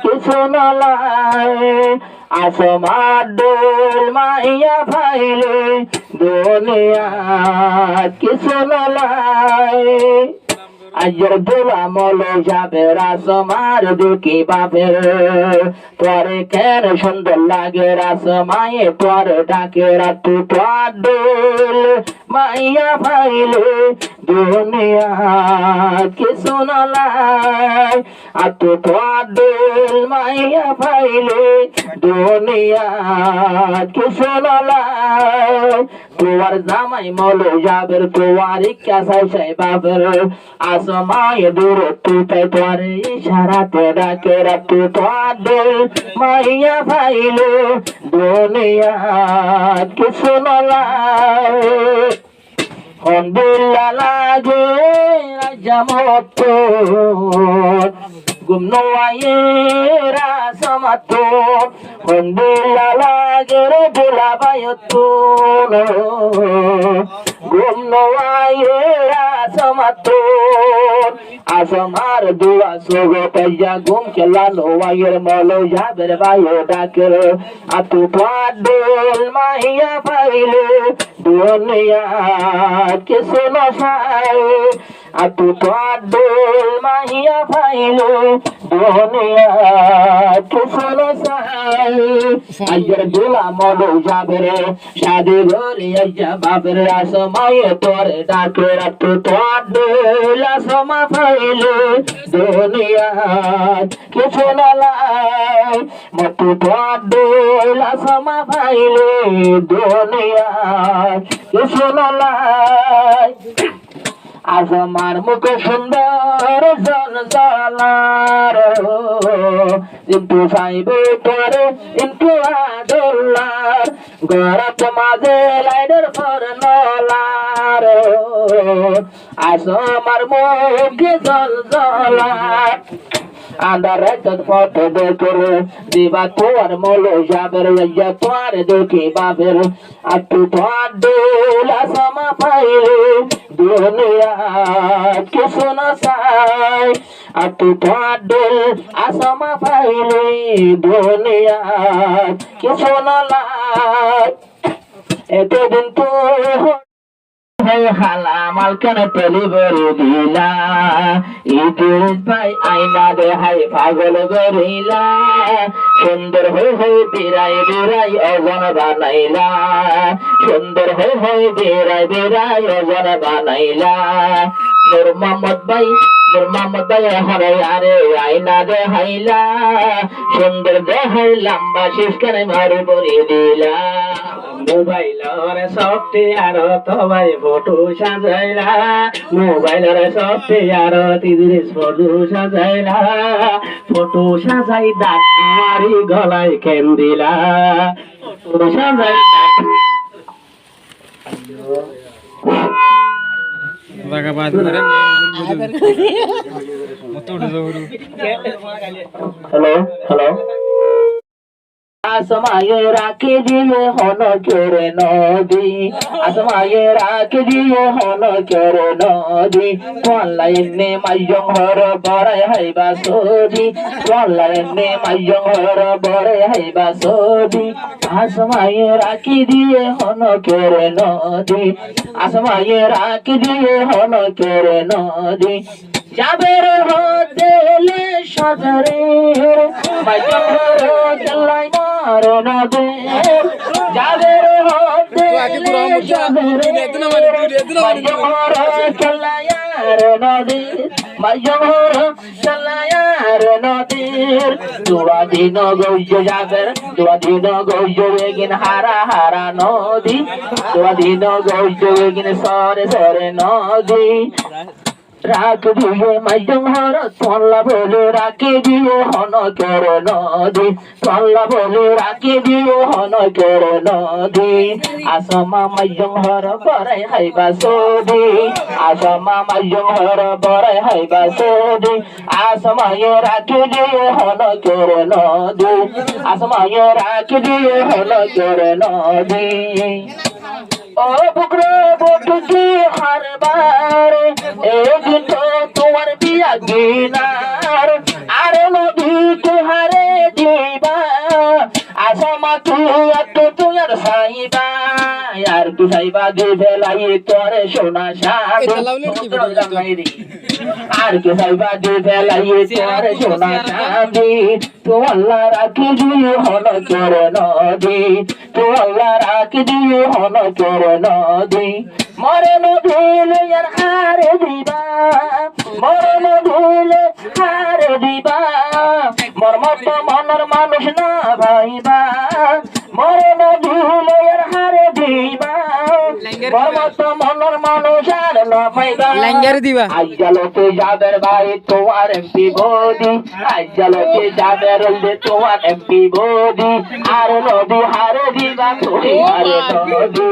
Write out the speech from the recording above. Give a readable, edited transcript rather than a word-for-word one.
কিছু নলায় আসমার দোল মাইয়া ফাইলে দুনিয়া কিছু নলায় আজর দোলা মলো যাবে রাসমার দুঃখী বাপের তোরে কেন সুন্দর লাগে রাসমায়ে তোর ডাকে রাতু তোর দোল মাইয়া ফাইলে দুনিয়া কিছু নলায় আতু তোর দোল মাইয়া ফাইলে দুনিয়া কিছু নলায় তোর জামাই মলো যাবে তোর ইচ্ছা চাই বাপের আসমায় দূর তুই তোর ইশারাতে ডাকে রাতু তোর দোল মাইয়া ফাইলে দুনিয়া কিছু নলায় হন্দিল্লা লাগে রাজামত গুমনোয়ে রাসমাত হন্দিল্লা লাগে রে বুলাবায়ত গুমনোয়ে রাসমাত আসমার দুয়া সোগো পাইয়া গুম খেলা নোয়াইয়ের মলো যাবের বায়ো ডাকের আতু তোর দোল মাইয়া ফাইলে দুনিয়া কিছু নসায় আতু তোর দোল মাইয়া ফাইলে দুনিয়া কিছু নসায় আজর দোলা মলো যাবে রে শাদি ঘরে আইয়া বাপের আসমায়ে তোর ডাকে আতু তোর দোল আসমা ফাইলে দুনিয়া কিছু নলায় মতু তোর দোল আসমা ফাইলে দুনিয়া কিছু নলায় আসমার মুখ সুন্দর জল জলার কিন্তু সাইবে তোরে কিন্তু আদোলার গরত মাঝে লাইডের ফর নলার আসমার মুখে জল জলার আন্দার রাত ফটো দেখর দিবা তোর মলো যাবের ইয়া তোর দেখি বাবের আতু তোর দোল আসমা ফাইলে দুনিয়া কিছু নসায় আতু তোর দোল আসমা ফাইলে দুনিয়া কিছু নলায় এতদিন তো হালা মালকান পেলিবরে দিলা ইতিস ভাই আইনা দেহাই পাগল গরিলা সুন্দর হয়ে বিরাই বিরাই অজন বানাইলা সুন্দর হয়ে বিরাই বিরাই অজন বানাইলা নূর মোহাম্মদ ভাই হরে আরে আইনা দেহাইলা সুন্দর দেহাই লম্বা শিশকানে মারি বরি দিলা মোবাইলর সফটওয়্যার তো ভাই ফটো সাজাইলা মোবাইলর সফটওয়্যার তিরিশ ফটো সাজাইলা ফটো সাজাই দাঁত মারি গলায় কেন দিলা ফটো সাজাই হ্যালো হ্যালো আসমায়ে রাখে দিয়ে হন কেরে নদী আসমায়ে রাখে দিয়ে হন কেরে নদী অনলাইনে মাইয়ং হর বড়াই হাইবা সদি অনলাইনে মাইয়ং হর বড়াই হাইবা সদি আসমায়ে রাখে দিয়ে হন কেরে নদী আসমায়ে রাখে দিয়ে হন কেরে নদী যাবের হতেলে সজরে মাইয়ং হর চলাই নদী যাদের হতেলে নদী মাইয়র চলায়ার নদীর দুয়া দিন গৌজ যাবের দুয়া দিন গৌজ বেগিন হারা হারা নদী দুয়া দিন গৌজ বেগিন সরে সরে নদী রাখ দিয়ে মাইয়ং হর তোলা বলে রাখি দিয়ে হন কেরে নদী তোলা বলে রাখি দিয়ে হন কেরে নদী আসমা মাইয়ং হর বড়াই হাইবা সদি আসমা মাইয়ং হর বড়াই হাইবা সদি আসমায়ে রাখি দিয়ে হন কেরে নদী আসমায়ে রাখি দিয়ে হন কেরে নদী ও বুকরে বুটকি হারবার একদিন তো তোমার বিয়া গিনার আরে হারে দিবা আসমা তুই এত তুই আর সাইবা আর কি সাইবা যে বেলাই তোরে সোনা সাধু আর কি সাইবা যে বেলাই তোরে সোনা সাধু তো আল্লাহ রাখি দিও হন তোরে নদী তো আল্লাহ রাখি দিও হন তোরে নদী মরে নদীলে আর হারে দিবা মরে নদীলে হারে দিবা মোর মত মনের মানুষ না ভাইবা মরে নদীলে আর হারে দিবা মোর মত মনের মানুষ আর না পাইবা আইজালতে যাবের ভাই তোমার এমপি বৌদি আইজালতে যাবের তোমার এমপি বৌদি আর নদী হারে দিবা তুমি হারে নদী